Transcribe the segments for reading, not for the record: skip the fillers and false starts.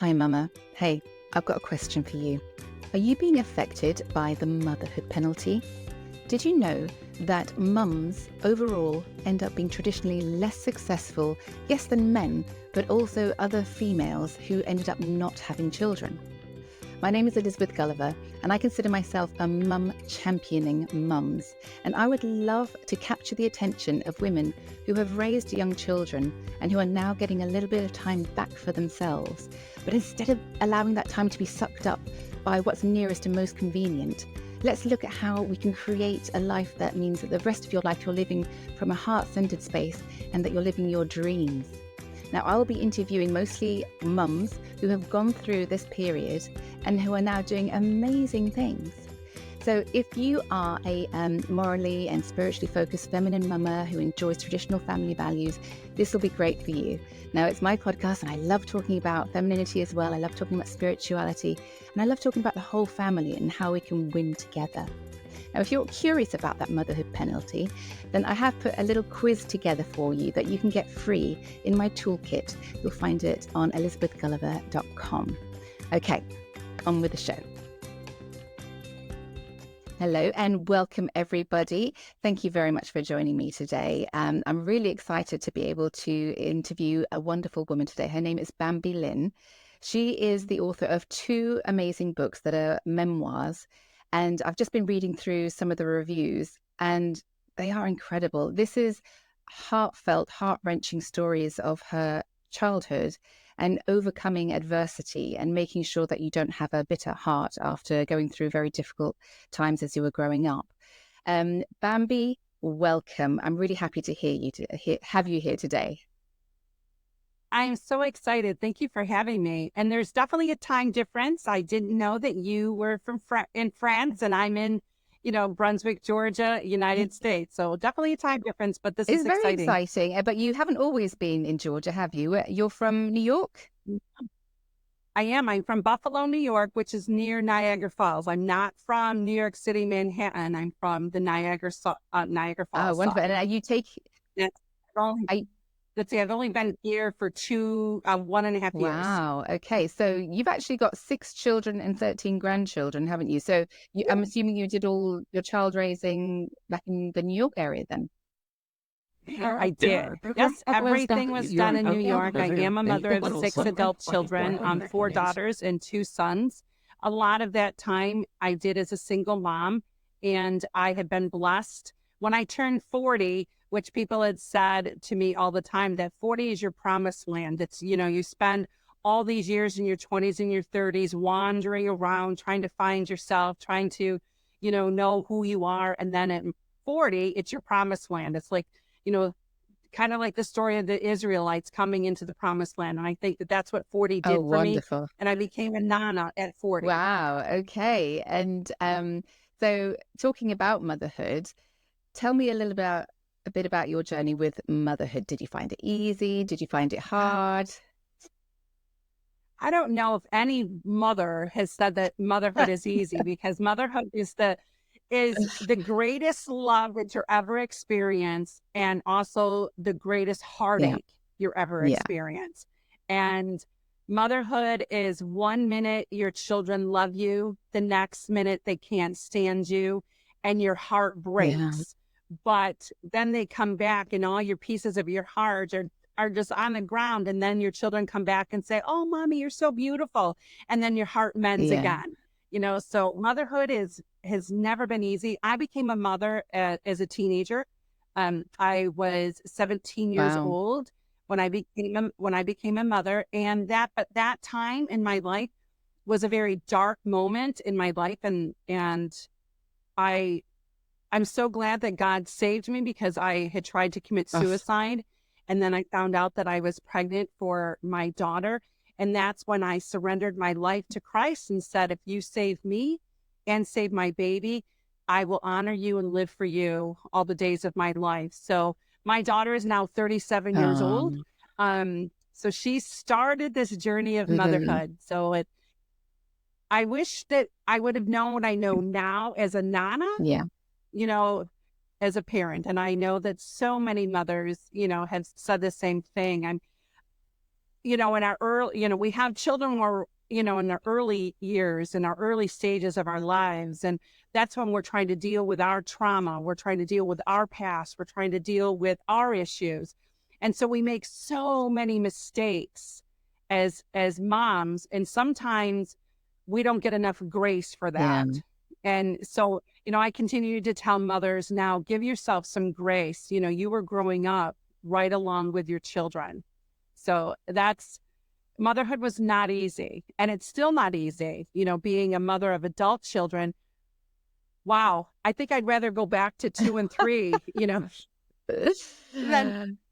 Hi, Mama. Hey, I've got a question for you. Are you being affected by the motherhood penalty? Did you know that mums overall end up being traditionally less successful, yes, than men, but also other females who ended up not having children? My name is Elizabeth Gulliver, and I consider myself a mum championing mums. And I would love to capture the attention of women who have raised young children and who are now getting a little bit of time back for themselves. But instead of allowing that time to be sucked up by what's nearest and most convenient, let's look at how we can create a life that means that the rest of your life you're living from a heart-centered space and that you're living your dreams. Now, I'll be interviewing mostly mums who have gone through this period and who are now doing amazing things. So if you are a morally and spiritually focused feminine mama who enjoys traditional family values, this will be great for you. Now, it's my podcast and I love talking about femininity as well. I love talking about spirituality and I love talking about the whole family and how we can win together. Now, if you're curious about that motherhood penalty, then I have put a little quiz together for you that you can get free in my toolkit. You'll find it on elizabethgulliver.com. Okay, on with the show. Hello and welcome everybody. Thank you very much for joining me today. I'm really excited to be able to interview a wonderful woman today. Her name is Bambi Lynn. She is the author of 2 amazing books that are memoirs. And I've just been reading through some of the reviews and they are incredible. This is heartfelt, heart-wrenching stories of her childhood and overcoming adversity and making sure that you don't have a bitter heart after going through very difficult times as you were growing up. Bambi, welcome. I'm really happy to have you here today. I'm so excited. Thank you for having me. And there's definitely a time difference. I didn't know that you were from in France and I'm in, Brunswick, Georgia, United States. So definitely a time difference, but this is very exciting. exciting. But you haven't always been in Georgia, have you? You're from New York? I am. I'm from Buffalo, New York, which is near Niagara Falls. I'm not from New York City, Manhattan. I'm from the Niagara Falls. Oh, wonderful. Side. And you take... I've only been here for 1.5 years. Wow. Okay. So you've actually got 6 children and 13 grandchildren, haven't you? So I'm assuming you did all your child raising back in the New York area then? I did. Yes, everything was done in New York. I am a mother of 6 adult children, 4 daughters and 2 sons. A lot of that time I did as a single mom, and I have been blessed. When I turned 40, which people had said to me all the time, that 40 is your promised land. It's, you spend all these years in your 20s and your 30s wandering around, trying to find yourself, trying to, know who you are. And then at 40, it's your promised land. It's like, kind of like the story of the Israelites coming into the promised land. And I think that that's what 40 did for wonderful. me. And I became a nana at 40. Wow. Okay. And so talking about motherhood, tell me a bit about your journey with motherhood. Did you find it easy? Did you find it hard? I don't know if any mother has said that motherhood is easy, because motherhood is the greatest love that you'll ever experience, and also the greatest heartache you'll ever experience. And motherhood is 1 minute your children love you, the next minute they can't stand you, and your heart breaks. But then they come back and all your pieces of your heart are just on the ground. And then your children come back and say, "Oh, Mommy, you're so beautiful." And then your heart mends again. So motherhood has never been easy. I became a mother as a teenager. I was 17 years old when I became a mother. And that time in my life was a very dark moment in my life. And I'm so glad that God saved me, because I had tried to commit suicide. And then I found out that I was pregnant for my daughter. And that's when I surrendered my life to Christ and said, if you save me and save my baby, I will honor you and live for you all the days of my life. So my daughter is now 37 years old. So she started this journey of motherhood. So I wish that I would have known what I know now as a nana. As a parent. And I know that so many mothers, have said the same thing. in our early, we have children where, in their early years, in our early stages of our lives. And that's when we're trying to deal with our trauma. We're trying to deal with our past. We're trying to deal with our issues. And so we make so many mistakes as moms. And sometimes we don't get enough grace for Yeah. that. And so, I continue to tell mothers now, give yourself some grace. You were growing up right along with your children. So motherhood was not easy, and it's still not easy, being a mother of adult children. Wow. I think I'd rather go back to 2 and 3, than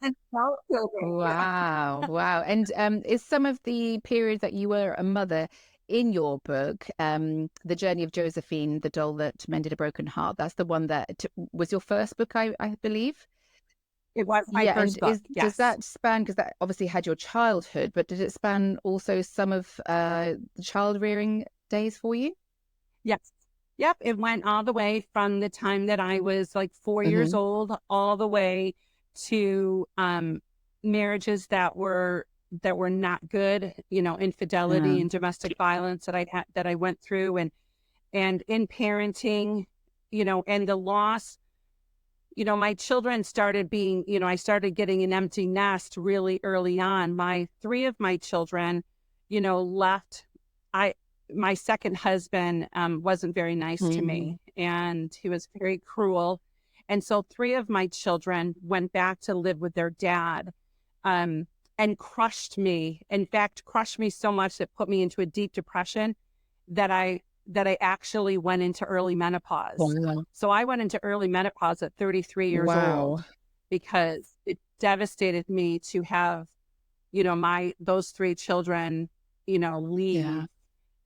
adult children. Wow, wow. And is some of the period that you were a mother in your book, The Journey of Josephine, the doll that mended a broken heart, that's the one that was your first book, I believe? It was my Yeah, first and book. does Yes. that span, because that obviously had your childhood, but did it span also some of the child rearing days for you? Yes. Yep. It went all the way from the time that I was like 4 years Hmm. old, all the way to marriages that were not good, Yeah. infidelity and domestic violence that I went through, and in parenting, and the loss. My children started being, I started getting an empty nest really early on. Three of my children, left. My second husband wasn't very nice to Mm. me, and he was very cruel. And so three of my children went back to live with their dad, and crushed me. In fact, crushed me so much that put me into a deep depression that I actually went into early menopause. Wow. So I went into early menopause at 33 years Wow. old because it devastated me to have, those three children, Yeah. leave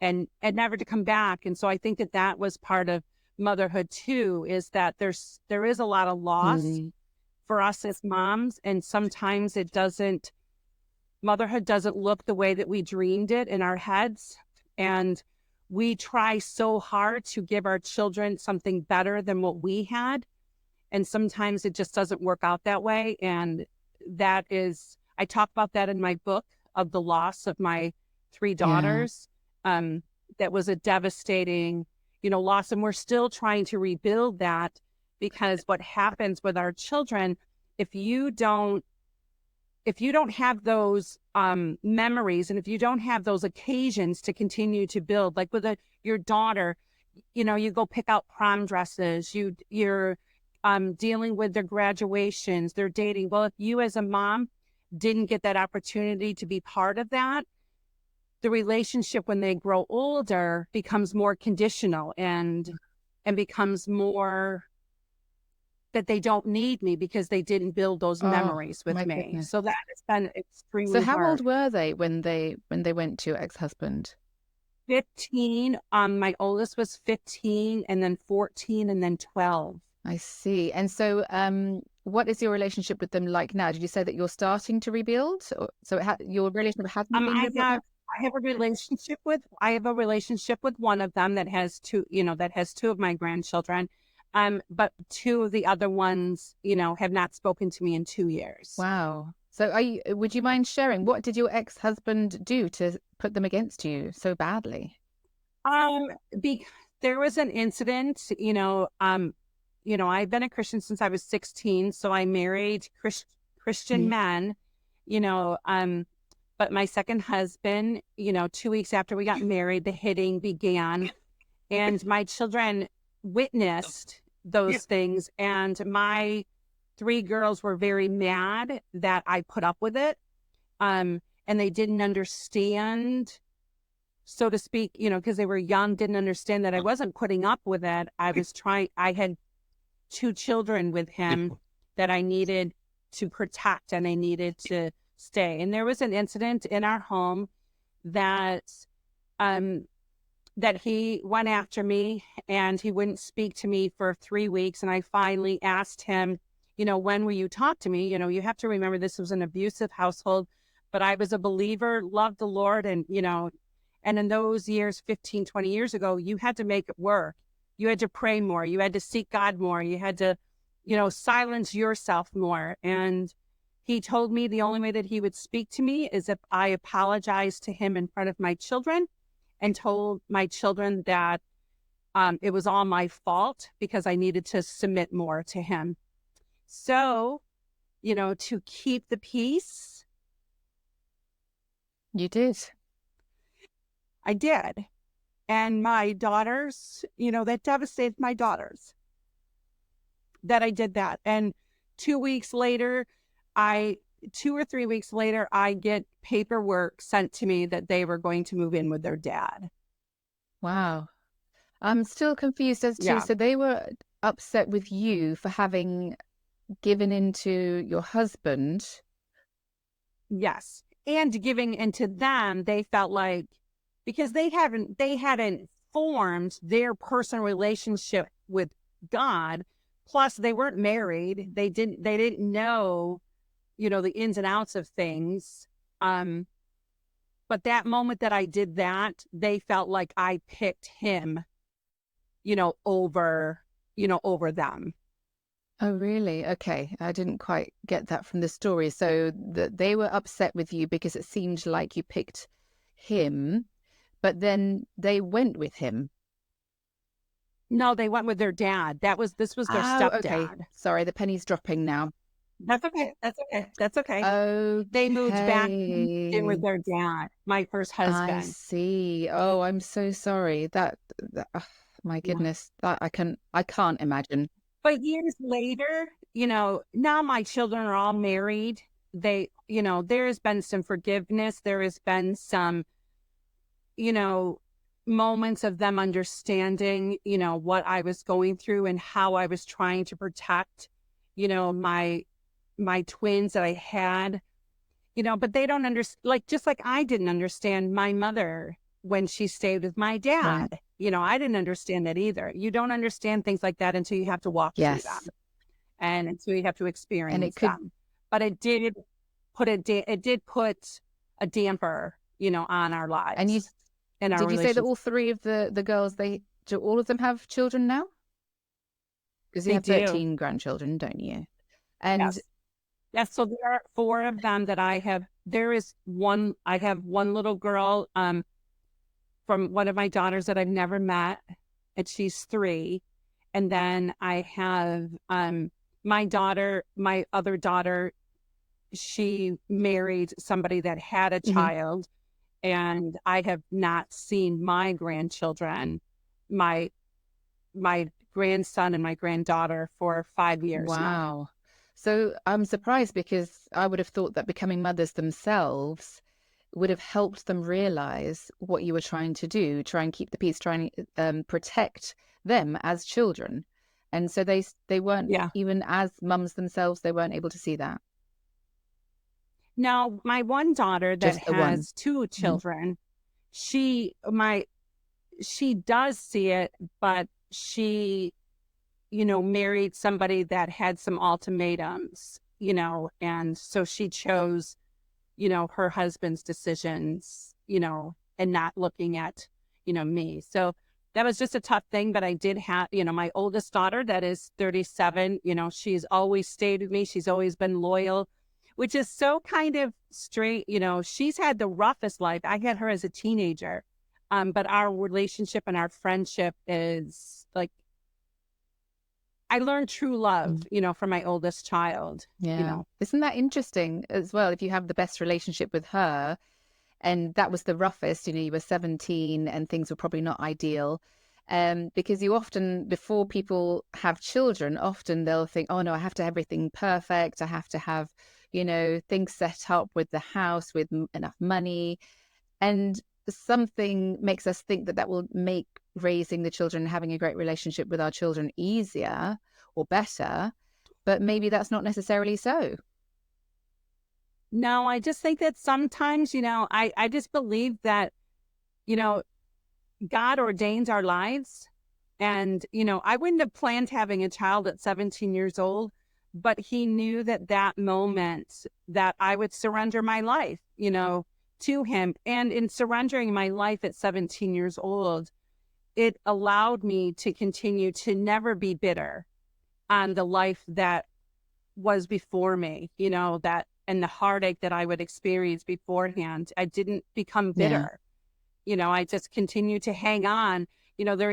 and never to come back. And so I think that was part of motherhood too, is that there is a lot of loss Mm. for us as moms. And sometimes motherhood doesn't look the way that we dreamed it in our heads. And we try so hard to give our children something better than what we had. And sometimes it just doesn't work out that way. And I talk about that in my book of the loss of my three Yeah. daughters. That was a devastating, loss. And we're still trying to rebuild that, because what happens with our children, if you don't have those memories, and if you don't have those occasions to continue to build, like with your daughter, you go pick out prom dresses, you're dealing with their graduations, their dating. Well, if you as a mom didn't get that opportunity to be part of that, the relationship when they grow older becomes more conditional and becomes more that they don't need me because they didn't build those Oh, memories my with me. goodness. So that has been So extremely how old hard. were they when they went to your ex-husband? 15, my oldest was 15, and then 14, and then 12. I see. And so what is your relationship with them like now? Did you say that you're starting to rebuild? So your relationship hasn't been I rebuilt have yet? I have a relationship with one of them that has two of my grandchildren. But two of the other ones, have not spoken to me in 2 years. Wow. So would you mind sharing, what did your ex-husband do to put them against you so badly? Um, be, there was an incident, I've been a Christian since I was 16, so I married Christian Mm. men, you know, um, but my second husband, 2 weeks after we got married, the hitting began, and my children witnessed those things, and my three girls were very mad that I put up with it, and they didn't understand, so to speak, because they were young, didn't understand that I wasn't putting up with it. I had two children with him that I needed to protect, and I needed to stay. And there was an incident in our home that um that he went after me, and he wouldn't speak to me for 3 weeks. And I finally asked him, when will you talk to me? You have to remember this was an abusive household, but I was a believer, loved the Lord. And in those years, 15, 20 years ago, you had to make it work. You had to pray more. You had to seek God more. You had to, silence yourself more. And He told me the only way that he would speak to me is if I apologized to him in front of my children and told my children that it was all my fault because I needed to submit more to him. So, to keep the peace, You did. I did. And my daughters, that devastated my daughters that I did that. And 2 weeks later, 2 or 3 weeks later, I get paperwork sent to me that they were going to move in with their dad. Wow. I'm still confused as to, Yeah. so they were upset with you for having given in to your husband. Yes. And giving into them, they felt like, because they hadn't formed their personal relationship with God. Plus they weren't married. They didn't know, the ins and outs of things. But that moment that I did that, they felt like I picked him, over them. Oh, really? Okay. I didn't quite get that from the story. So that they were upset with you because it seemed like you picked him, but then they went with him. No, they went with their dad. This was their Oh, okay. stepdad. Sorry, the penny's dropping now. That's okay. That's okay. That's okay. They moved back in with Okay. their dad, my first I husband. see. Oh, I'm so sorry. My Yeah. goodness, that I can't imagine. But years later, now my children are all married. There has been some forgiveness. There has been some, you know, moments of them understanding, what I was going through and how I was trying to protect, my twins that I had, but they don't understand, like, just like I didn't understand my mother when she stayed with my Right. dad. I didn't understand that either. You don't understand things like that until you have to walk through Yes. them and until you have to And it experience could, them. But it did put a damper, on our and lives and our did you say that relations. all three of the girls, do all of them have children now? Because you They have do. 13 grandchildren, don't you? And Yes. Yes. So there are four of them that I have. I have one little girl from one of my daughters that I've never met, and she's 3. And then I have my other daughter, she married somebody that had a mhm. child, and I have not seen my grandchildren, my my grandson and my granddaughter for 5 years now. Wow. So I'm surprised because I would have thought that becoming mothers themselves would have helped them realize what you were trying to do, try and keep the peace, try and protect them as children. And so they weren't, Yeah. even as mums themselves, they weren't able to see that. Now, my one daughter that Just the one. has 2 Mhm. children, she does see it, but she, married somebody that had some ultimatums, and so she chose, her husband's decisions, and not looking at, me. So that was just a tough thing, but I did have, my oldest daughter that is 37, she's always stayed with me. She's always been loyal, which is so kind of straight. She's had the roughest life. I had her as a teenager. But our relationship and our friendship is like, I learned true love, Mm. from my oldest child, Yeah. Isn't that interesting as well? If you have the best relationship with her, and that was the roughest, you were 17 and things were probably not ideal. Because you often, before people have children, often they'll think, oh no, I have to have everything perfect. I have to have, things set up with the house with enough money. And something makes us think that that will make raising the children, having a great relationship with our children easier or better. But maybe that's not necessarily so. No, I just think that sometimes, I just believe that, you know, God ordains our lives. And, I wouldn't have planned having a child at 17 years old, but he knew that that moment that I would surrender my life, to him. And in surrendering my life at 17 years old, it allowed me to continue to never be bitter on the life that was before me, that and the heartache that I would experience beforehand. I didn't become Yeah. bitter. I just continued to hang on. There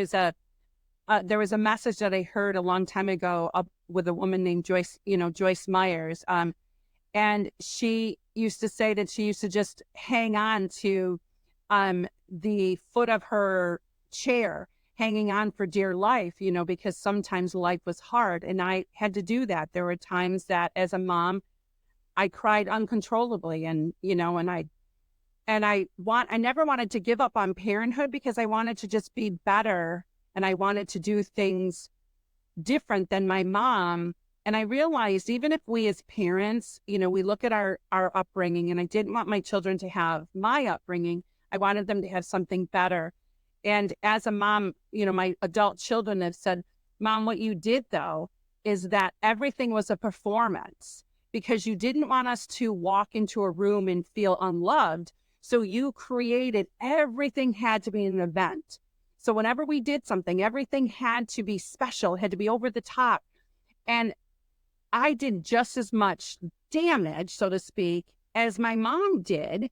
was a message that I heard a long time ago with a woman named Joyce, Joyce Myers. And she used to say that she used to just hang on to the foot of her chair, hanging on for dear life, because sometimes life was hard. And I had to do that. There were times that as a mom, I cried uncontrollably, I never wanted to give up on parenthood because I wanted to just be better, and I wanted to do things different than my mom. And I realized even if we as parents, we look at our upbringing, and I didn't want my children to have my upbringing. I wanted them to have something better. And as a mom, my adult children have said, Mom, what you did though is that everything was a performance because you didn't want us to walk into a room and feel unloved. So you created everything had to be an event. So whenever we did something, everything had to be special, had to be over the top. And I did just as much damage, so to speak, as my mom did,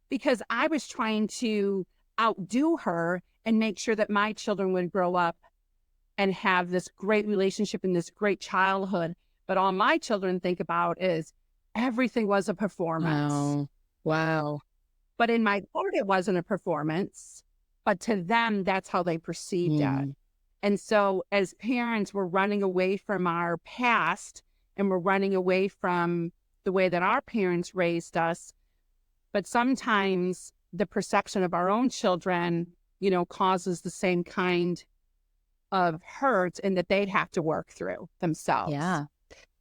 because I was trying to outdo her and make sure that my children would grow up and have this great relationship and this great childhood. But all my children think about is everything was a performance. Wow. Wow. But in my heart, it wasn't a performance. But to them, that's how they perceived it. And so as parents, we're running away from our past, and we're running away from the way that our parents raised us. But sometimes the perception of our own children, causes the same kind of hurt and that they'd have to work through themselves. Yeah.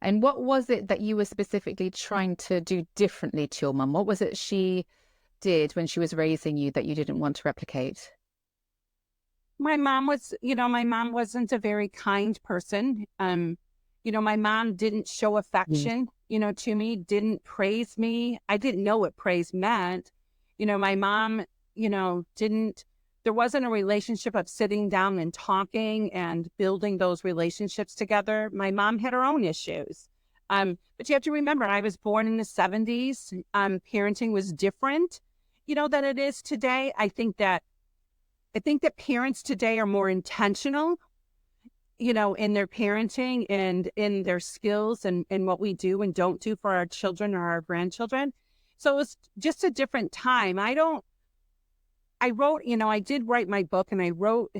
And what was it that you were specifically trying to do differently to your mum? What was it she did when she was raising you that you didn't want to replicate? My mom wasn't a very kind person. My mom didn't show affection, to me, didn't praise me. I didn't know what praise meant. My mom, there wasn't a relationship of sitting down and talking and building those relationships together. My mom had her own issues. But you have to remember, I was born in the 70s. Parenting was different, than it is today. I think that parents today are more intentional, in their parenting and in their skills and what we do and don't do for our children or our grandchildren. So it was just a different time. I did write my book, and I wrote,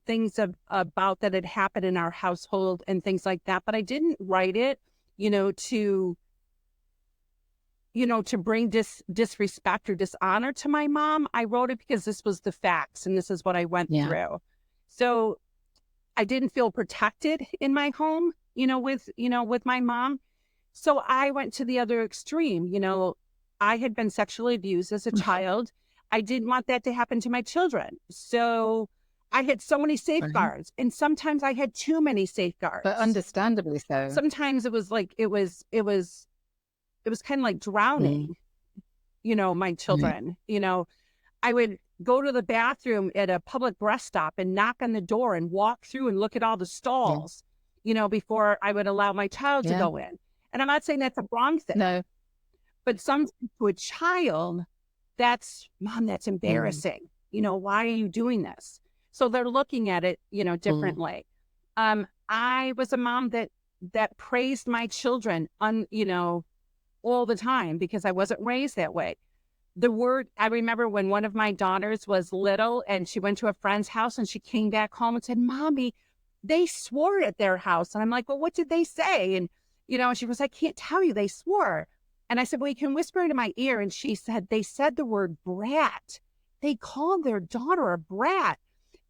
things about that had happened in our household and things like that. But I didn't write it, to bring disrespect or dishonor to my mom. I wrote it because this was the facts and this is what I went through. So I didn't feel protected in my home, with my mom. So I went to the other extreme. I had been sexually abused as a child. I didn't want that to happen to my children. So I had so many safeguards, and sometimes I had too many safeguards. But understandably so. Sometimes it was like, it was kind of like drowning, my children. I would go to the bathroom at a public rest stop and knock on the door and walk through and look at all the stalls, before I would allow my child to go in. And I'm not saying that's a wrong thing. No. But sometimes to a child, Mom, that's embarrassing. Why are you doing this? So they're looking at it, differently. I was a mom that praised my children all the time because I wasn't raised that way. I remember when one of my daughters was little and she went to a friend's house and she came back home and said, Mommy, they swore at their house. And I'm like, well, what did they say? And, she was, I can't tell you, they swore. And I said, well, you can whisper into my ear. And she said, they said the word brat. They called their daughter a brat.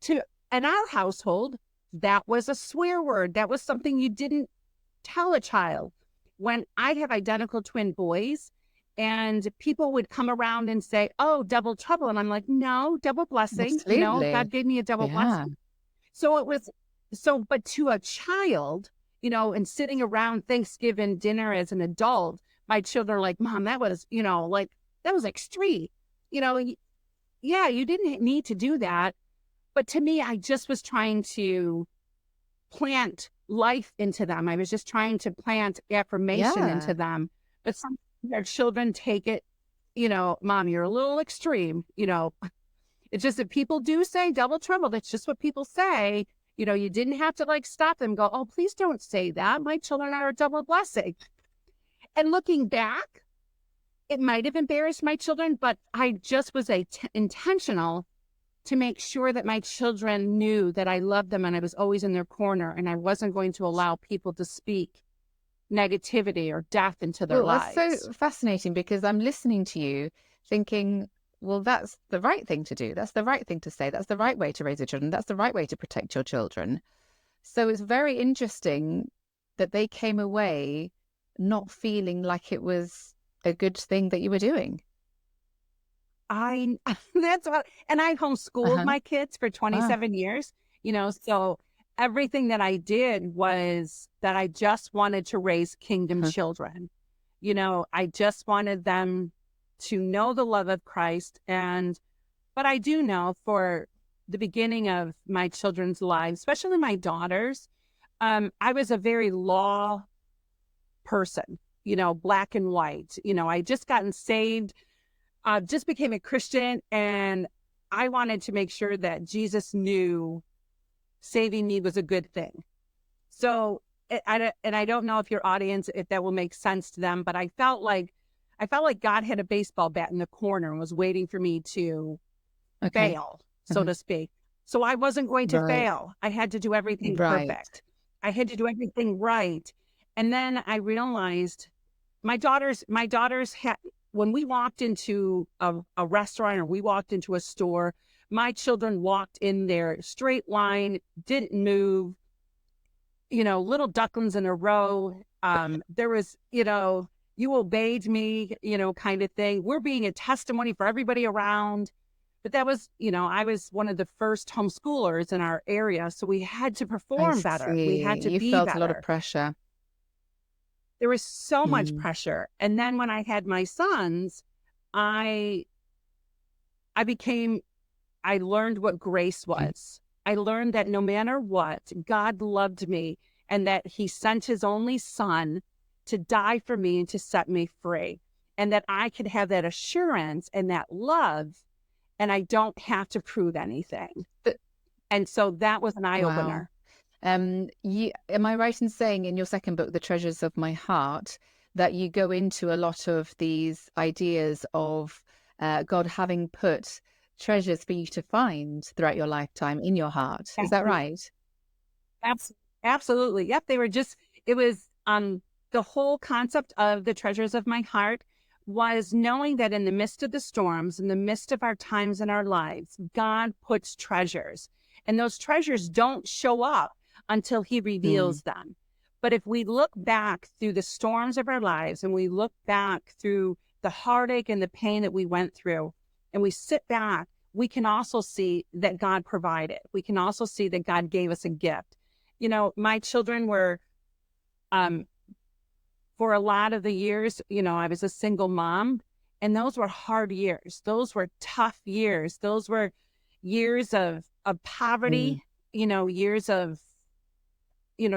In our household, that was a swear word. That was something you didn't tell a child. When I have identical twin boys, and people would come around and say, oh, double trouble. And I'm like, no, double blessing. Absolutely. God gave me a double blessing. So but to a child, and sitting around Thanksgiving dinner as an adult, my children are like, Mom, that was, that was extreme. Yeah, you didn't need to do that. But to me, I just was trying to plant life into them. I was just trying to plant affirmation into them. But their children take it, Mom, you're a little extreme. It's just that people do say double trouble. That's just what people say. You didn't have to like stop them, go, oh, please don't say that. My children are a double blessing. And looking back, it might have embarrassed my children, but I just was intentional to make sure that my children knew that I loved them and I was always in their corner and I wasn't going to allow people to speak negativity or death into their Well, that's so lives. fascinating because I'm listening to you thinking, well, that's the right thing to do. That's the right thing to say. That's the right way to raise your children. That's the right way to protect your children. So it's very interesting that they came away not feeling like it was a good thing that you were doing. I that's what, and I homeschooled Uh-huh. my kids for Wow. 27 years, so everything that I did was that I just wanted to raise kingdom Uh-huh. children. I just wanted them to know the love of Christ. But I do know for the beginning of my children's lives, especially my daughters, I was a very law person, black and white. I just gotten saved, just became a Christian, and I wanted to make sure that Jesus knew saving me was a good thing. So, and I don't know if your audience, if that will make sense to them, but I felt like God had a baseball bat in the corner and was waiting for me to Okay. fail, so Uh-huh. to speak. So I wasn't going to Right. fail. I had to do everything Right. perfect. I had to do everything right. And then I realized my daughters had, when we walked into a restaurant or we walked into a store, my children walked in there straight line, didn't move, little ducklings in a row. There was, you obeyed me, kind of thing. We're being a testimony for everybody around. But that was, I was one of the first homeschoolers in our area. So we had to I perform better. We had see. to You be felt a lot of better. pressure. There was so much Mm. pressure. And then when I had my sons, I I became I learned what grace Mm. was. I learned that no matter what, God loved me and that he sent his only son to die for me and to set me free. And that I could have that assurance and that love, and I don't have to prove anything. But And so that was an eye wow. opener. Am I right in saying in your second book, The Treasures of My Heart, that you go into a lot of these ideas of God having put treasures for you to find throughout your lifetime in your heart? Is that Absolutely. right? Absolutely. Yep. It was the whole concept of the treasures of my heart was knowing that in the midst of the storms, in the midst of our times in our lives, God puts treasures. And those treasures don't show up until he Mm. reveals them. But if we look back through the storms of our lives and we look back through the heartache and the pain that we went through, and we sit back, we can also see that God provided. We can also see that God gave us a gift. My children were, um, for a lot of the years, I was a single mom, and those were hard years. Those were tough years. Those were years of Mm. poverty, years of,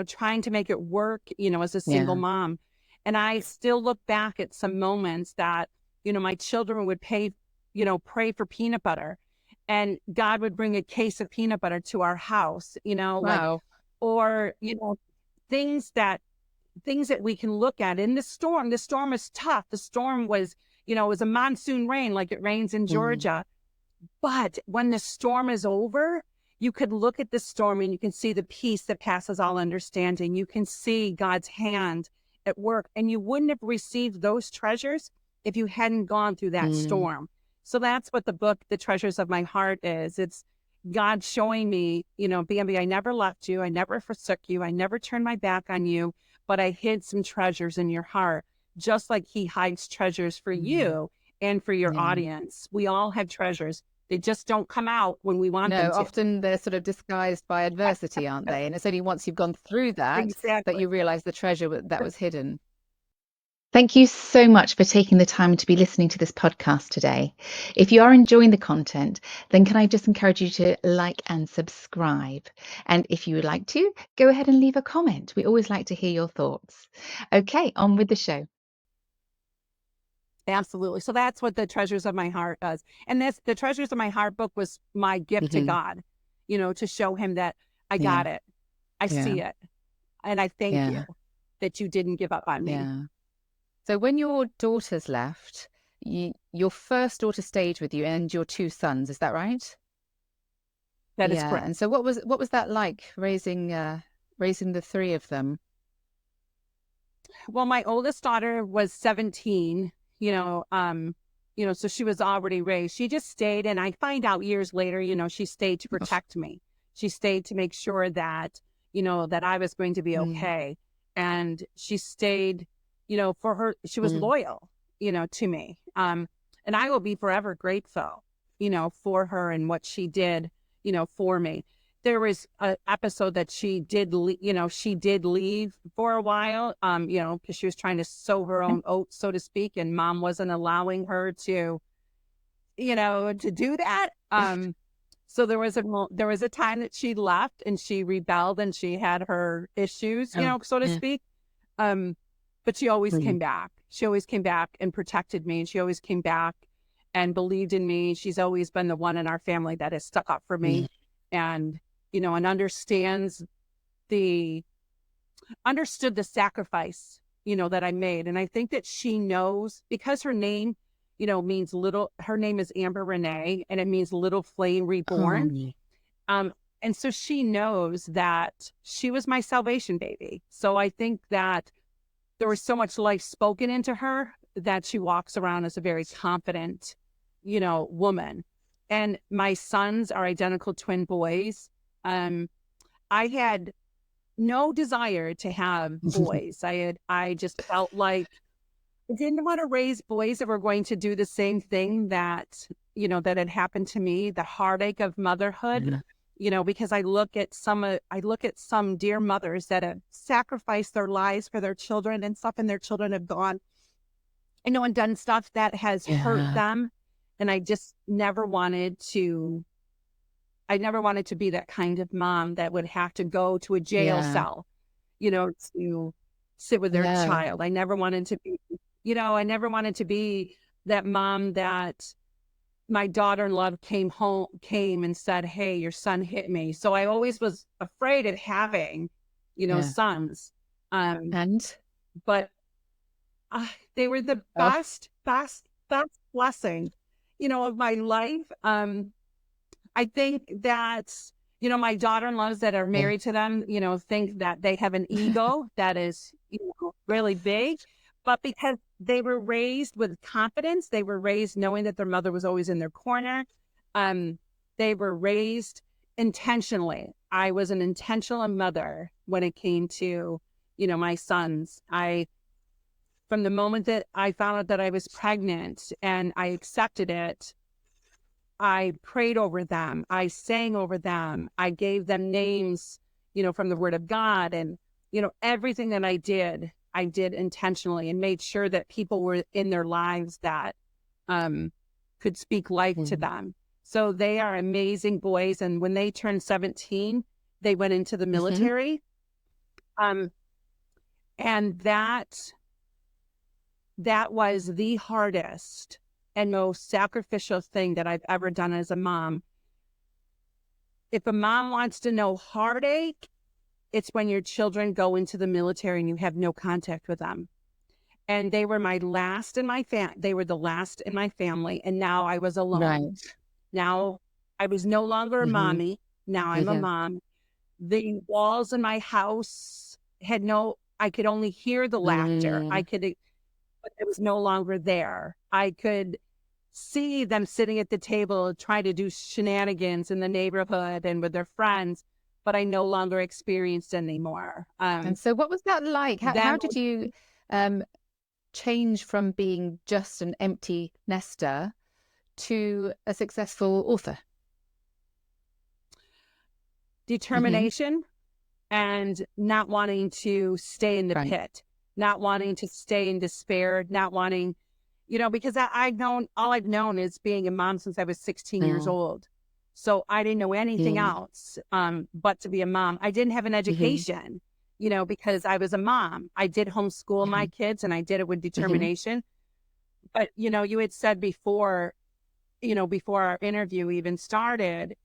trying to make it work, as a single Yeah. mom. And I still look back at some moments that, my children would pray for peanut butter, and God would bring a case of peanut butter to our house, Wow. or, things that things that we can look at in the storm is tough. The storm was, it was a monsoon rain like it rains in Mm. Georgia. But when the storm is over, you could look at the storm and you can see the peace that passes all understanding. You can see God's hand at work, and you wouldn't have received those treasures if you hadn't gone through that Mm. storm. So that's what the book, The Treasures of My Heart, is. It's God showing me, Bambi, I never left you. I never forsook you. I never turned my back on you, but I hid some treasures in your heart, just like he hides treasures for Mm. you and for your Yeah. audience. We all have treasures. They just don't come out when we want them No, to. often they're sort of disguised by adversity, aren't they? And it's only once you've gone through that Exactly. you realize the treasure that was hidden. Thank you so much for taking the time to be listening to this podcast today. If you are enjoying the content, then can I just encourage you to like and subscribe? And if you would like to, go ahead and leave a comment. We always like to hear your thoughts. Okay, on with the show. Absolutely. So that's what the Treasures of My Heart does. And this, the Treasures of My Heart book was my gift to Hmm. God, to show him that I Yeah. got it. I Yeah. see it. And I thank you Yeah. that you didn't give up on me. Yeah. So when your daughters left, your first daughter stayed with you and your two sons, is that right? That is Yeah. correct. And so what was that like raising the three of them? Well, my oldest daughter was 17, so she was already raised. She just stayed. And I find out years later, she stayed to protect me. She stayed to make sure that, that I was going to be Mm, okay. And she stayed, for her, she was mm, loyal, to me. And I will be forever grateful, for her and what she did, for me. There was an episode that she did, she did leave for a while, because she was trying to sow her yeah. own oats, so to speak, and mom wasn't allowing her to, to do that. So there was a time that she left and she rebelled and she had her issues, Oh, so to yeah. speak. Um, but she always Mm, came back. She always came back and protected me, and she always came back and believed in me. She's always been the one in our family that has stuck up for mm, me, and and the understood the sacrifice, that I made. And I think that she knows, because her name, means little. Her name is Amber Renee, and it means little flame reborn. oh, Um, and so she knows that she was my salvation baby. So I think that there was so much life spoken into her that she walks around as a very confident, woman. And my sons are identical twin boys. Um, I had no desire to have boys. I just felt like I didn't want to raise boys that were going to do the same thing that, that had happened to me, the heartache of motherhood, yeah. because I look at some dear mothers that have sacrificed their lives for their children and stuff, and their children have gone, and done stuff that has hurt Yeah. them. And I just never wanted to be that kind of mom that would have to go to a jail Yeah. cell, to sit with their Yeah. child. I never wanted to be, that mom that my daughter-in-law came and said, "Hey, your son hit me." So I always was afraid of having, Yeah. sons. Um, And but they were the oh, best blessing, of my life. I think that, my daughter-in-laws that are yeah. married to them, think that they have an ego that is, really big. But because they were raised with confidence, they were raised knowing that their mother was always in their corner. Um, they were raised intentionally. I was an intentional mother when it came to, my sons. From the moment that I found out that I was pregnant and I accepted it, I prayed over them. I sang over them. I gave them names, from the Word of God. And, everything that I did intentionally and made sure that people were in their lives that could speak life to Mm, them. So they are amazing boys. And when they turned 17, they went into the mhm, military. Um, and that was the hardest and most sacrificial thing that I've ever done as a mom. If a mom wants to know heartache, it's when your children go into the military and you have no contact with them. And they were they were the last in my family, and now I was alone. right. Now I was no longer a Hmm. mommy. Now I'm a Yeah. mom. The walls in my house I could only hear the laughter. Mm, But it was no longer there. I could see them sitting at the table trying to do shenanigans in the neighborhood and with their friends, but I no longer experienced anymore. and so what was that like? How Then did you um change from being just an empty nester to a successful author? Hmm. determination and not wanting to stay in the Right. pit, not wanting to stay in despair, not wanting, because all I've known is being a mom since I was 16 years Mm, old. So I didn't know anything mm, else but to be a mom. I didn't have an hmm, education, because I was a mom. I did homeschool my hmm, kids and I did it with hmm, determination. But, you had said before, before our interview even started,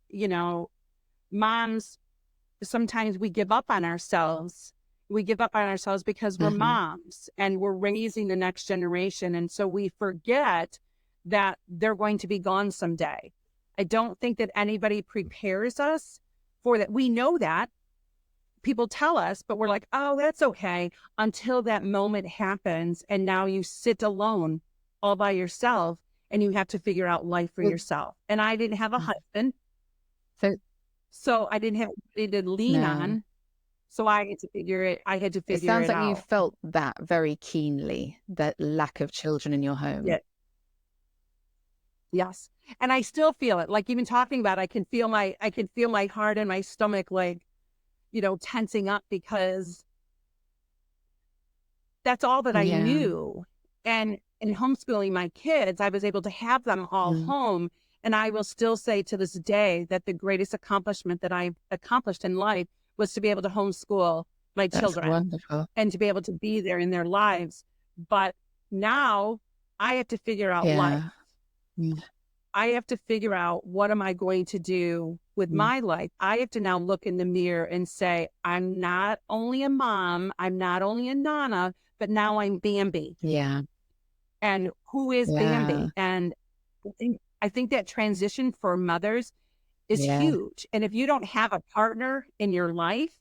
moms, sometimes we give up on ourselves. We give up on ourselves because we're Hmm. moms and we're raising the next generation. And so we forget that they're going to be gone someday. I don't think that anybody prepares us for that. We know that. People tell us, but we're like, oh, that's okay, until that moment happens. And now you sit alone all by yourself and you have to figure out life for So, yourself. And I didn't have a husband, so so I didn't have anybody to lean no, on. So I had to it figure sounds it like you out. felt that very keenly, that lack of children in your home. Yeah. Yes. And I still feel it. Like even talking about it, I can feel my heart and my stomach, like, tensing up, because that's all that I Yeah. knew. And in homeschooling my kids, I was able to have them all Mm. home. And I will still say to this day that the greatest accomplishment that I've accomplished in life was to be able to homeschool my That's children wonderful. and to be able to be there in their lives. But now I have to figure out life. Yeah. Mm. I have to figure out, what am I going to do with Mm. my life? I have to now look in the mirror and say, I'm not only a mom, I'm not only a Nana, but now I'm Bambi. Yeah. And who is Yeah. Bambi? And I think that transition for mothers is Yeah. huge. And if you don't have a partner in your life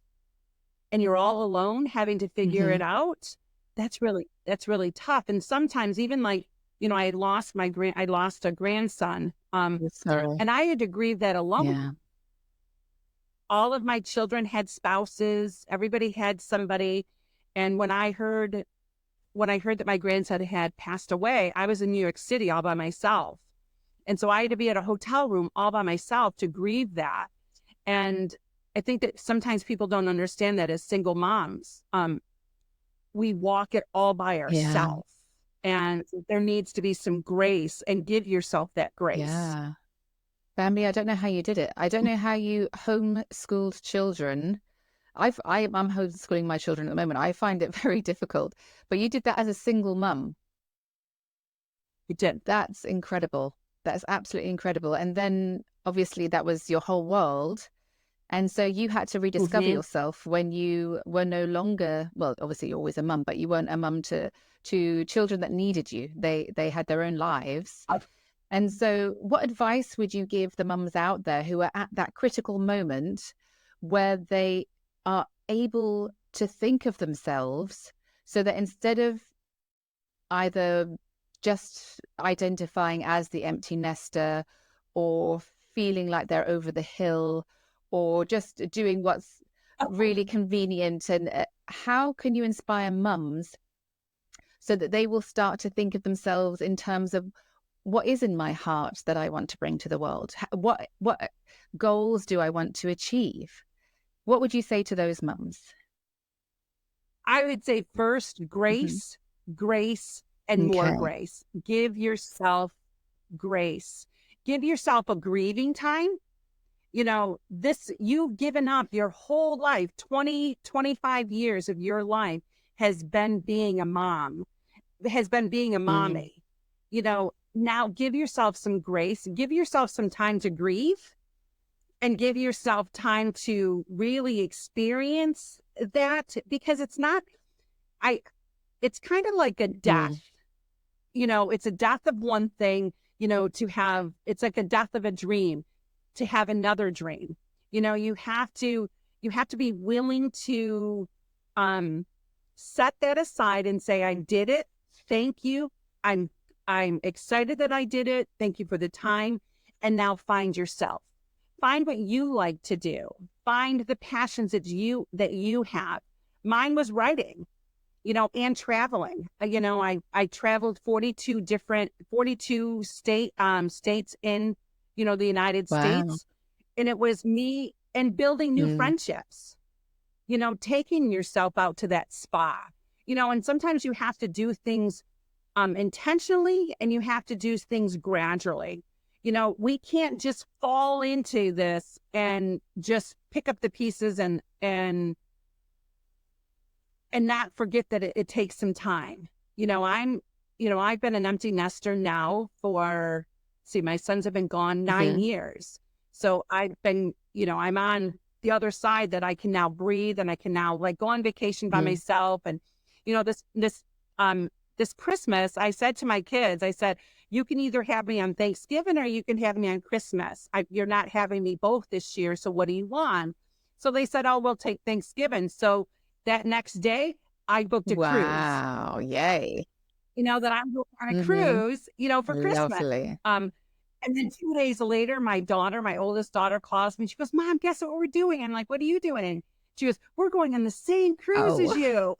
and you're all alone having to figure Hmm. it out, that's really tough. And sometimes even like, I lost a grandson. Sorry. And I had to grieve that alone. Yeah. All of my children had spouses, everybody had somebody. And when I heard that my grandson had passed away, I was in New York City all by myself. And so I had to be at a hotel room all by myself to grieve that. And I think that sometimes people don't understand that as single moms, we walk it all by Yeah. ourselves. And there needs to be some grace, and give yourself that grace. Yeah. Bambi, I don't know how you did it. I don't know how you homeschooled children. I'm homeschooling my children at the moment. I find it very difficult. But you did that as a single mum. You did. That's incredible. That's absolutely incredible. And then obviously that was your whole world. And so you had to rediscover Hmm. yourself when you were no longer, well, obviously you're always a mum, but you weren't a mum to children that needed you. They had their own lives. And so what advice would you give the mums out there who are at that critical moment where they are able to think of themselves so that instead of either just identifying as the empty nester or feeling like they're over the hill or just doing what's really convenient, and how can you inspire mums so that they will start to think of themselves in terms of what is in my heart that I want to bring to the world? What goals do I want to achieve? What would you say to those mums? I would say first, Hmm. grace, grace, and more Okay. grace. Give yourself grace. Give yourself a grieving time. You've given up your whole life, 20, 25 years of your life has been being a mom, has been being a Mm. mommy. Now give yourself some grace, give yourself some time to grieve, and give yourself time to really experience that, because I, it's kind of like a Mm. death. It's a death of one thing, it's like a death of a dream, to have another dream. You have to be willing to um set that aside and say, I did it. Thank you. I'm excited that I did it. Thank you for the time. And now find yourself. Find what you like to do. Find the passions that you have. Mine was writing, and traveling. I traveled 42 states in, the United Wow. States. And it was me and building new Mm. friendships, taking yourself out to that spa, and sometimes you have to do things intentionally, and you have to do things gradually. We can't just fall into this and just pick up the pieces and not forget that it takes some time. I'm I've been an empty nester now for, see, my sons have been gone 9 years. So I've been, I'm on the other side that I can now breathe and I can now like go on vacation by myself. And, this Christmas, I said to my kids, I said, you can either have me on Thanksgiving or you can have me on Christmas. You're not having me both this year. So what do you want? So they said, oh, we'll take Thanksgiving. So that next day I booked a cruise. Wow. Yay. That I'm going on a cruise, for Christmas. Lovely. And then 2 days later, my oldest daughter calls me. She goes, Mom, guess what we're doing? I'm like, what are you doing? And she goes, we're going on the same cruise as you.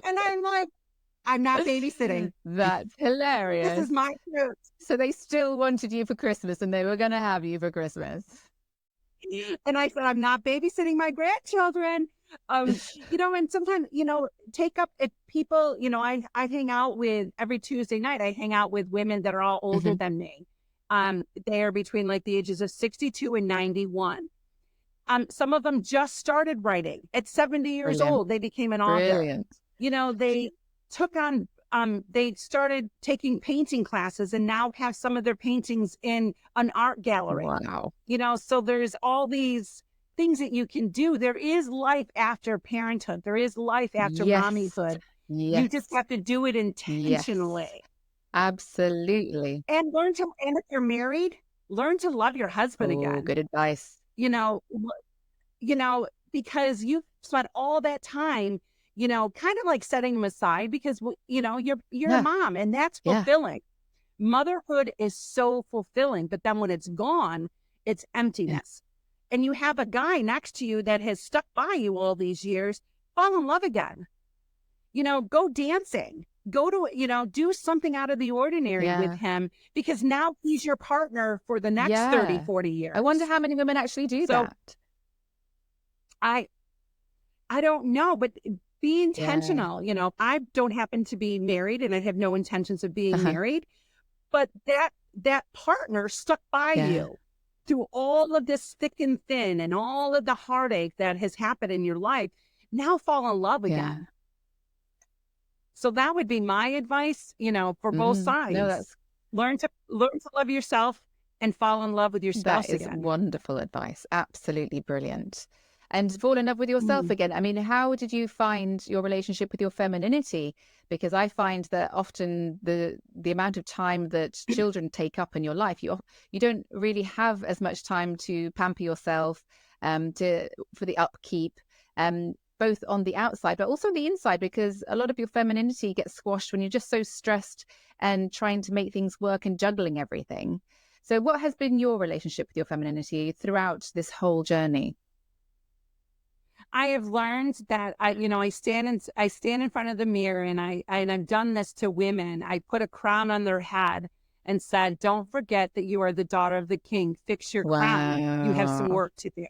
And I'm like, I'm not babysitting. That's hilarious. This is my cruise. So they still wanted you for Christmas and they were going to have you for Christmas. And I said, I'm not babysitting my grandchildren. And sometimes, take up if people, I hang out with every Tuesday night, I hang out with women that are all older than me. They are between like the ages of 62 and 91. Some of them just started writing at 70 years old. They became an author. Brilliant. They took on, they started taking painting classes and now have some of their paintings in an art gallery. Wow. So there's all these things that you can do. There is life after parenthood. There is life after mommyhood. Yes. You just have to do it intentionally. Yes. Absolutely. And if you're married, learn to love your husband again. Good advice. Because you've spent all that time, kind of like setting them aside because, you're a mom and that's fulfilling. Motherhood is so fulfilling, but then when it's gone, it's emptiness. And you have a guy next to you that has stuck by you all these years, fall in love again. Go dancing, go to, do something out of the ordinary with him because now he's your partner for the next 30, 40 years. I wonder how many women actually do that. I don't know, but be intentional. I don't happen to be married and I have no intentions of being married, but that partner stuck by you through all of this thick and thin and all of the heartache that has happened in your life. Now fall in love again. So that would be my advice, for both sides. No, learn to love yourself and fall in love with your spouse again. That is wonderful advice. Absolutely brilliant. And fall in love with yourself again. I mean, how did you find your relationship with your femininity? Because I find that often the amount of time that children take up in your life, you don't really have as much time to pamper yourself, for the upkeep, both on the outside, but also on the inside, because a lot of your femininity gets squashed when you're just so stressed and trying to make things work and juggling everything. So what has been your relationship with your femininity throughout this whole journey? I have learned that I stand in front of the mirror and I've done this to women. I put a crown on their head and said, don't forget that you are the daughter of the king. Fix your crown. You have some work to do.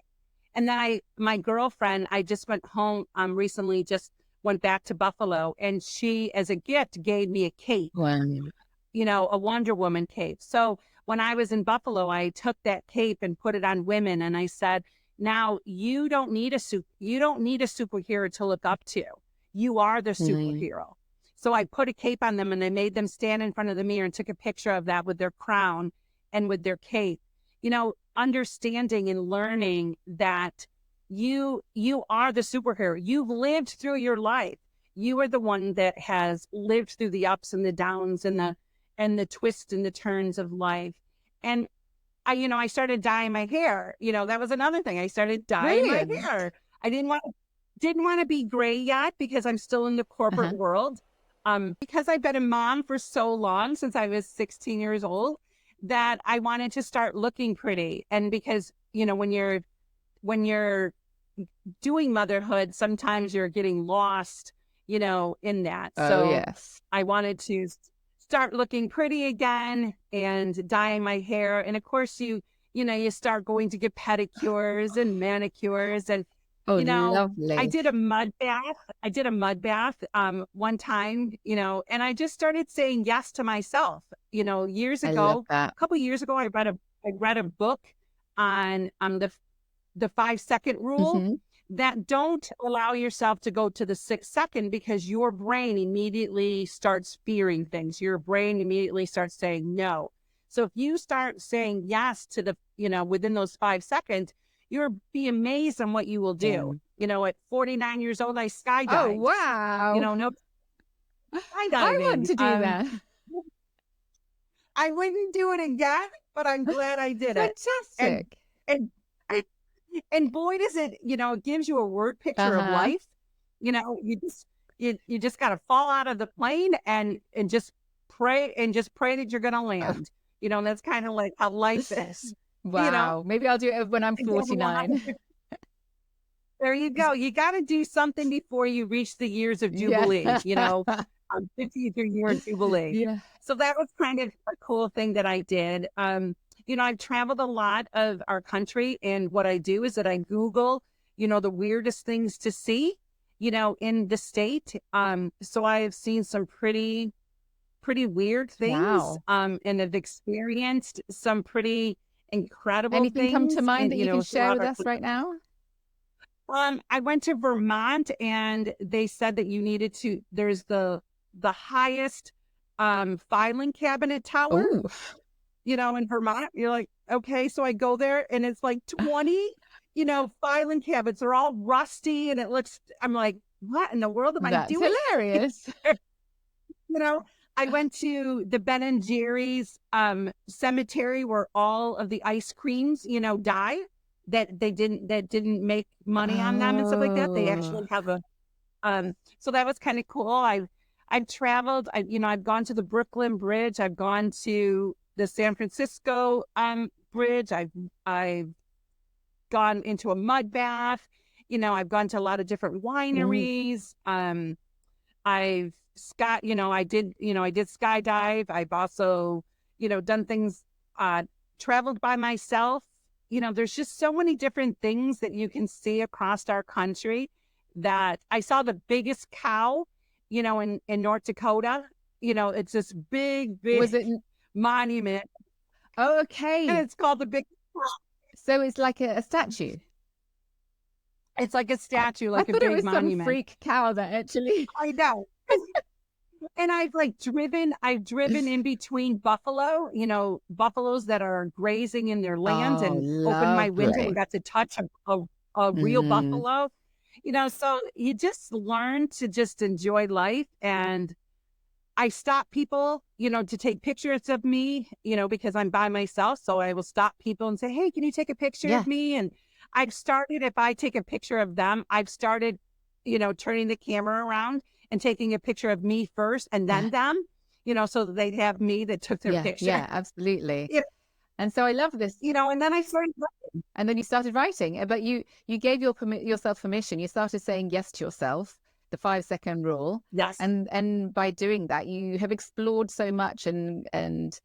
And then my girlfriend, I just went home recently, just went back to Buffalo, and she, as a gift, gave me a cape, a Wonder Woman cape. So when I was in Buffalo, I took that cape and put it on women, and I said, now you don't need a superhero to look up to. You are the superhero. So I put a cape on them and I made them stand in front of the mirror and took a picture of that with their crown and with their cape. Understanding and learning that you are the superhero. You've lived through your life. You are the one that has lived through the ups and the downs and the twists and the turns of life. And I started dyeing my hair. That was another thing. I started dyeing my hair. I didn't want to be gray yet because I'm still in the corporate world. Because I've been a mom for so long, since I was 16 years old, that I wanted to start looking pretty. And because, when you're doing motherhood, sometimes you're getting lost, in that. I wanted to start looking pretty again and dyeing my hair. And of course, you start going to get pedicures and manicures and, lovely. I did a mud bath one time, and I just started saying yes to myself. Years ago, a couple of years ago, I read a book on the 5-second rule that don't allow yourself to go to the 6 second, because your brain immediately starts fearing things. Your brain immediately starts saying no. So if you start saying yes to the, within those 5 seconds, you'll be amazed on what you will Yeah. do. At 49 years old, I Oh, skydived, wow. no I want skydiving. to do that. I wouldn't do it again, but I'm glad I did it. And, Fantastic. and, and boy, does it, it gives you a word picture of Uh-huh. life. You just got to fall out of the plane and just pray that you're going to Oh, land. That's kind of like how life is, you know, wow. Maybe I'll do it when I'm I get a lot. 49. There you go. You got to do something before you reach the years of Yeah. Jubilee, 50th year Jubilee. Yeah. So that was kind of a cool thing that I did. I've traveled a lot of our country, and what I do is that I Google, the weirdest things to see, in the state. So I have seen some pretty weird things, Wow. and have experienced some pretty incredible Anything come to things, mind and, that you can share throughout with our us right now? I went to Vermont, and they said that there's the highest filing cabinet tower, Oh, in Vermont. You're like, okay, so I go there and it's like 20, filing cabinets are all rusty, and I'm like, what in the world am I that's doing? hilarious. You know, I went to the Ben and Jerry's cemetery, where all of the ice creams, die, that didn't make money on them and stuff like that. They Oh, actually have so that was kind of cool. I've traveled, I've gone to the Brooklyn Bridge, I've gone to the San Francisco bridge, I've gone into a mud bath, I've gone to a lot of different mm, wineries. I've I did skydive. I've also, done things, traveled by myself. There's just so many different things that you can see across our country. That I saw the biggest cow, in North Dakota. It's this big was it? monument, Oh, and okay. it's called the Big. So it's like a statue. It's like a I, statue, I like a thought it big was some monument. freak cow that actually. I know. And I've driven in between buffaloes that are grazing in their land, Oh, and opened my window and lovely. got to touch a real Mm, buffalo. So you just learn to just enjoy life. And I stop people, to take pictures of me, because I'm by myself. So I will stop people and say, hey, can you take a picture yeah. of me? And if I take a picture of them, I've started, turning the camera around and taking a picture of me first and Yeah. then them, so that they'd have me that took their Yeah. picture. Yeah. Absolutely. You And so I love this. and then I started. And then you started writing, but you gave yourself permission. You started saying yes to yourself, the 5 second rule, Yes. and by doing that, you have explored so much and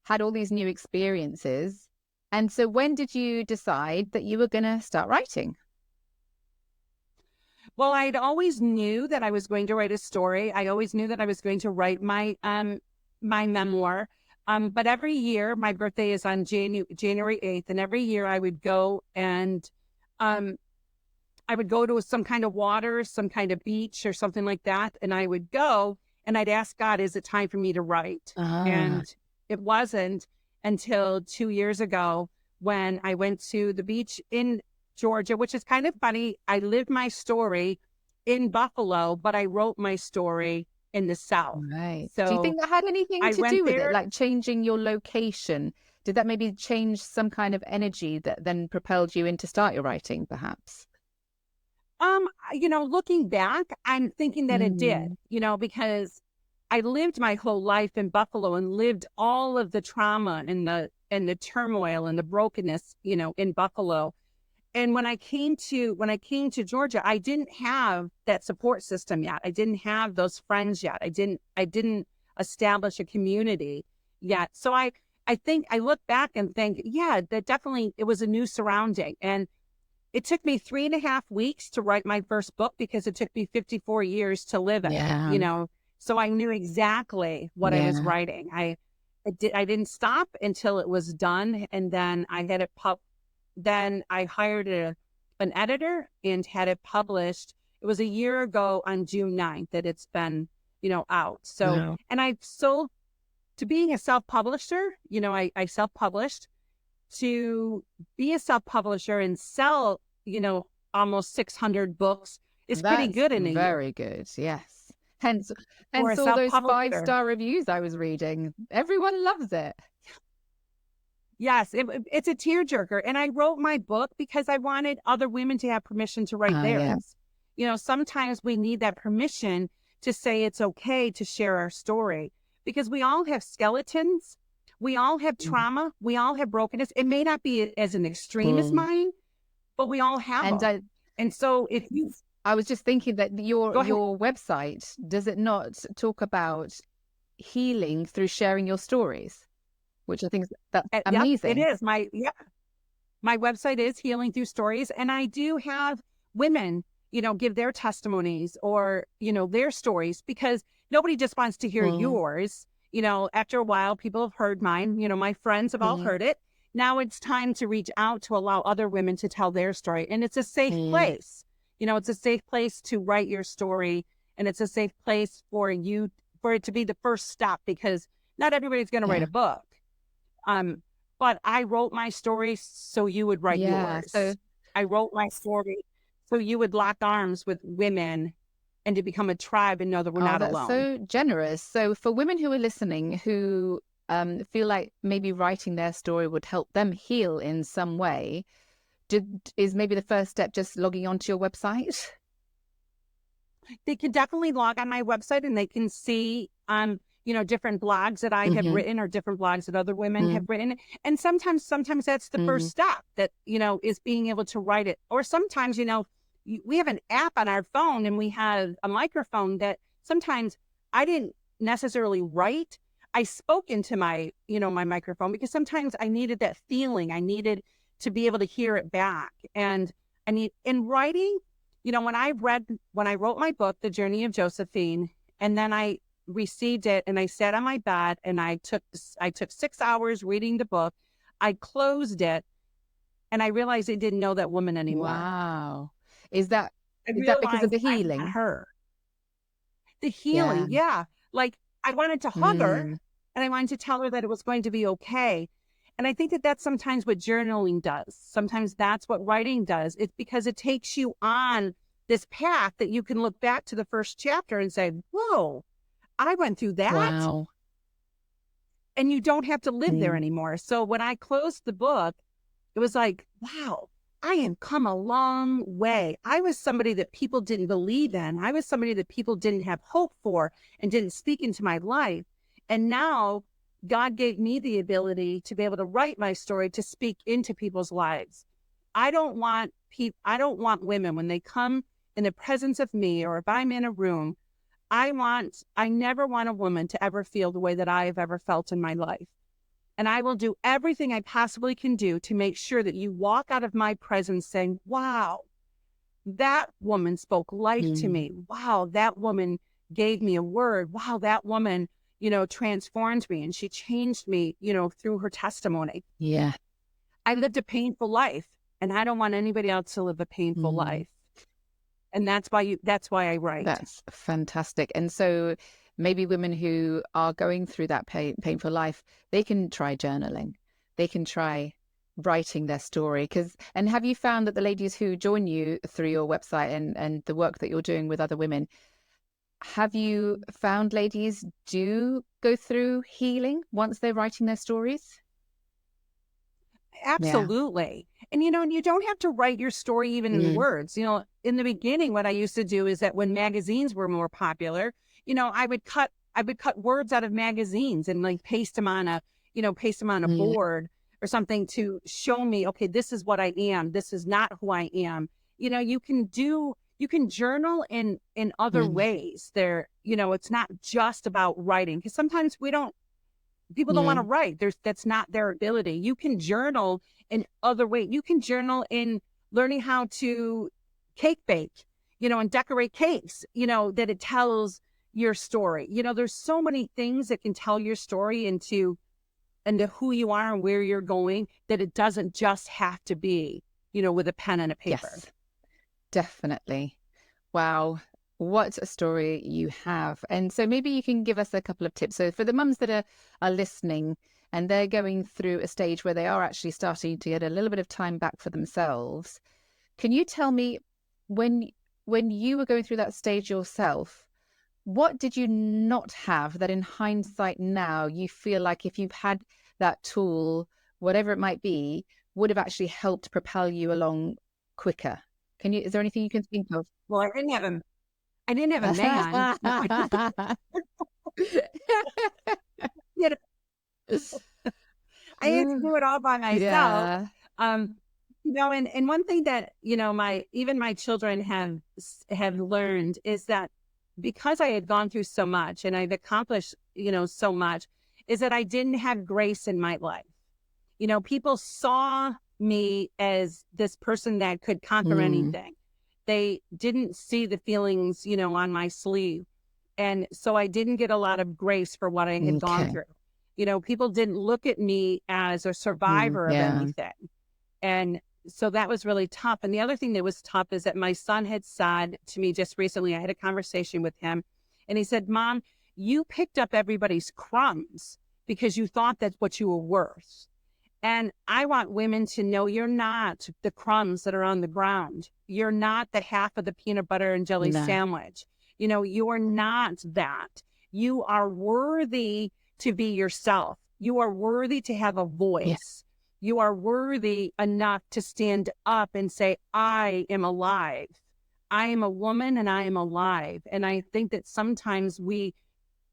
had all these new experiences. And so, when did you decide that you were going to start writing? Well, I'd always knew that I was going to write a story. I always knew that I was going to write my memoir. But every year, my birthday is on January 8th, and every year um I would go to some kind of water, some kind of beach or something like that, and I would go and I'd ask God, is it time for me to write? Ah, And it wasn't until 2 years ago, when I went to the beach in Georgia, which is kind of funny. I lived my story in Buffalo, but I wrote my story in the South. right. Do you So think that had anything I to went do with it, there. like changing your location? Did that maybe change some kind of energy that then propelled you in to start your writing, perhaps? Looking back, I'm thinking that it did, Mm, because I lived my whole life in Buffalo and lived all of the trauma and the turmoil and the brokenness, in Buffalo. And when I came to Georgia, I didn't have that support system yet. I didn't have those friends yet. I didn't establish a community yet. So I think I look back and think, yeah, that definitely, it was a new surrounding. And it took me 3.5 weeks to write my first book, because it took me 54 years to live it, yeah, So I knew exactly what I was yeah. writing. I didn't stop until it was done. And then I had it then I hired an editor and had it published. It was a year ago on June 9th that it's been, out. So, Wow. and I've sold to being a self-publisher, I self-published. To be a self-publisher and sell, almost 600 books is pretty That's good in a year very good. Yes. Hence, for a all those self-publisher. 5-star reviews I was reading. Everyone loves it. Yes, it's a tearjerker. And I wrote my book because I wanted other women to have permission to write Yeah. theirs. Sometimes we need that permission to say it's okay to share our story because we all have skeletons. We all have trauma. We all have brokenness. It may not be as an extreme as mine, but we all have And them. And so if you... I was just thinking that your Go ahead. website, does it not talk about healing through sharing your stories? Which I think that's Yep, amazing. it is. My website is Healing Through Stories. And I do have women, give their testimonies or, their stories because nobody just wants to hear yours. After a while, people have heard mine. My friends have all heard it. Now it's time to reach out to allow other women to tell their story. And it's a safe place. It's a safe place to write your story. And it's a safe place for it to be the first step because not everybody's going to write a book. But I wrote my story so you would write yours. So I wrote my story so you would lock arms with women and to become a tribe and know that we're not that's alone. so generous. So for women who are listening who feel like maybe writing their story would help them heal in some way, is maybe the first step just logging onto your website? They can definitely log on my website and they can see different blogs that I have written or different blogs that other women have written. And sometimes that's the first step that, is being able to write it. Or sometimes, we have an app on our phone and we have a microphone that sometimes I didn't necessarily write. I spoke into my, my microphone because sometimes I needed that feeling. I needed to be able to hear it back. And in writing, when I wrote my book, The Journey of Josephine, and then I received it and I sat on my bed and I took 6 hours reading the book. I closed it and I realized I didn't know that woman anymore. Wow. Is that because of the healing? Her. The healing, yeah. Like I wanted to hug her and I wanted to tell her that it was going to be okay. And I think that that's sometimes what journaling does. Sometimes that's what writing does. It's because it takes you on this path that you can look back to the first chapter and say, whoa, I went through that. Wow. And you don't have to live there anymore. So when I closed the book, it was like, wow, I have come a long way. I was somebody that people didn't believe in. I was somebody that people didn't have hope for and didn't speak into my life. And now God gave me the ability to be able to write my story, to speak into people's lives. I don't want women when they come in the presence of me, or if I'm in a room, I never want a woman to ever feel the way that I have ever felt in my life. And I will do everything I possibly can do to make sure that you walk out of my presence saying, wow, that woman spoke life to me. Wow, that woman gave me a word. Wow, that woman, transformed me and she changed me, through her testimony. Yeah. I lived a painful life and I don't want anybody else to live a painful life. And that's why I write. That's fantastic. And so maybe women who are going through that painful life, they can try journaling. They can try writing their story. And have you found that the ladies who join you through your website and the work that you're doing with other women, have you found ladies do go through healing once they're writing their stories? Absolutely. And, and you don't have to write your story even in words. In the beginning, what I used to do is that when magazines were more popular, I would cut words out of magazines and like paste them on a board or something to show me, okay, this is what I am. This is not who I am. You can journal in other ways there. It's not just about writing, because sometimes people don't want to write. That's not their ability. You can journal in other ways. You can journal in learning how to cake bake, and decorate cakes, that it tells your story. There's so many things that can tell your story into who you are and where you're going, that it doesn't just have to be, with a pen and a paper. Yes, definitely. Wow. What a story you have. And so maybe you can give us a couple of tips. So for the mums that are listening and they're going through a stage where they are actually starting to get a little bit of time back for themselves, can you tell me when you were going through that stage yourself, what did you not have that in hindsight now you feel like if you've had that tool, whatever it might be, would have actually helped propel you along quicker? Is there anything you can think of? Well, I didn't have a man. No, you know, I had to do it all by myself. Yeah. And one thing that, my children have learned is that because I had gone through so much and I've accomplished, so much, is that I didn't have grace in my life. People saw me as this person that could conquer anything. They didn't see the feelings, on my sleeve. And so I didn't get a lot of grace for what I had gone through. People didn't look at me as a survivor of anything. And so that was really tough. And the other thing that was tough is that my son had said to me just recently, I had a conversation with him, and he said, Mom, you picked up everybody's crumbs because you thought that's what you were worth. And I want women to know you're not the crumbs that are on the ground. You're not the half of the peanut butter and jelly sandwich. You are not that. You are worthy to be yourself. You are worthy to have a voice. Yes. You are worthy enough to stand up and say, I am alive. I am a woman and I am alive. And I think that sometimes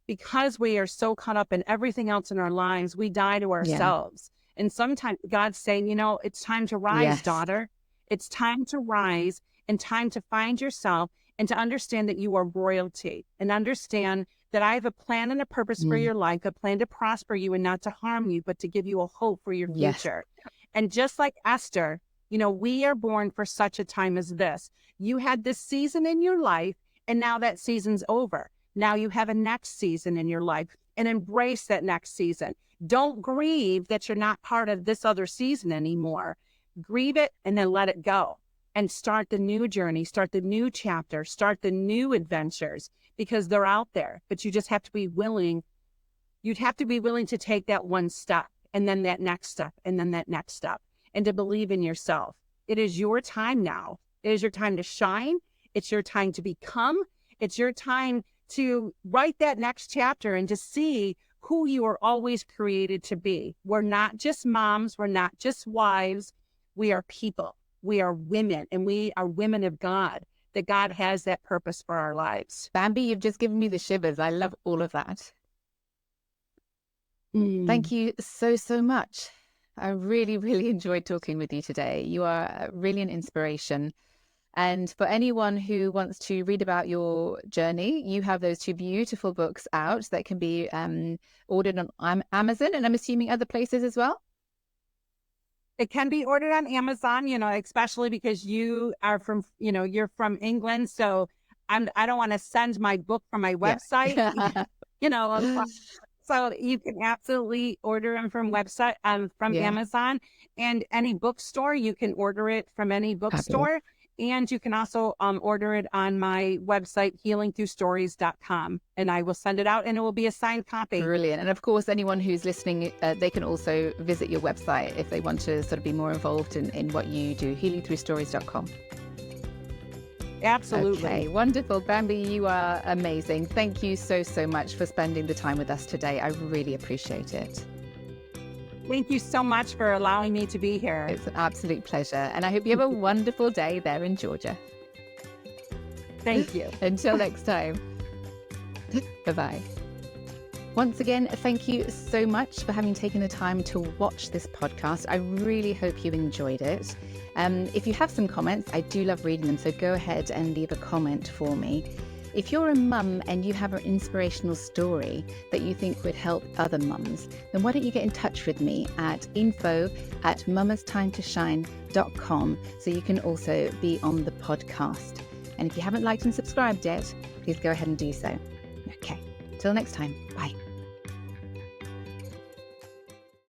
because we are so caught up in everything else in our lives, we die to ourselves. And sometimes God's saying, it's time to rise, daughter. It's time to rise and time to find yourself and to understand that you are royalty and understand that I have a plan and a purpose for your life, a plan to prosper you and not to harm you, but to give you a hope for your future. And just like Esther, we are born for such a time as this. You had this season in your life and now that season's over. Now you have a next season in your life and embrace that next season. Don't grieve that you're not part of this other season anymore. Grieve it and then let it go and start the new journey, start the new chapter, start the new adventures because they're out there. But you just have to be willing. You'd have to be willing to take that one step and then that next step and then that next step and to believe in yourself. It is your time now. It is your time to shine. It's your time to become. It's your time to write that next chapter and to see who you are always created to be. We're not just moms. We're not just wives. We are people. We are women, and we are women of God, that God has that purpose for our lives. Bambi, you've just given me the shivers. I love all of that. Thank you so, so much. I really, really enjoyed talking with you today. You are really an inspiration. And for anyone who wants to read about your journey, you have those 2 beautiful books out that can be ordered on Amazon and I'm assuming other places as well. It can be ordered on Amazon, especially because you are from, you're from England. So I don't want to send my book from my website, So you can absolutely order them from Amazon, and any bookstore. You can order it from any bookstore. And you can also order it on my website, healingthroughstories.com, and I will send it out and it will be a signed copy. Brilliant. And of course, anyone who's listening, they can also visit your website if they want to sort of be more involved in what you do, healingthroughstories.com. Absolutely. Okay, wonderful. Bambi, you are amazing. Thank you so, so much for spending the time with us today. I really appreciate it. Thank you so much for allowing me to be here. It's an absolute pleasure. And I hope you have a wonderful day there in Georgia. Thank you. Until next time. Bye-bye. Once again, thank you so much for having taken the time to watch this podcast. I really hope you enjoyed it. If you have some comments, I do love reading them. So go ahead and leave a comment for me. If you're a mum and you have an inspirational story that you think would help other mums, then why don't you get in touch with me at info@mamastimetoshine.com so you can also be on the podcast. And if you haven't liked and subscribed yet, please go ahead and do so. Okay, till next time. Bye.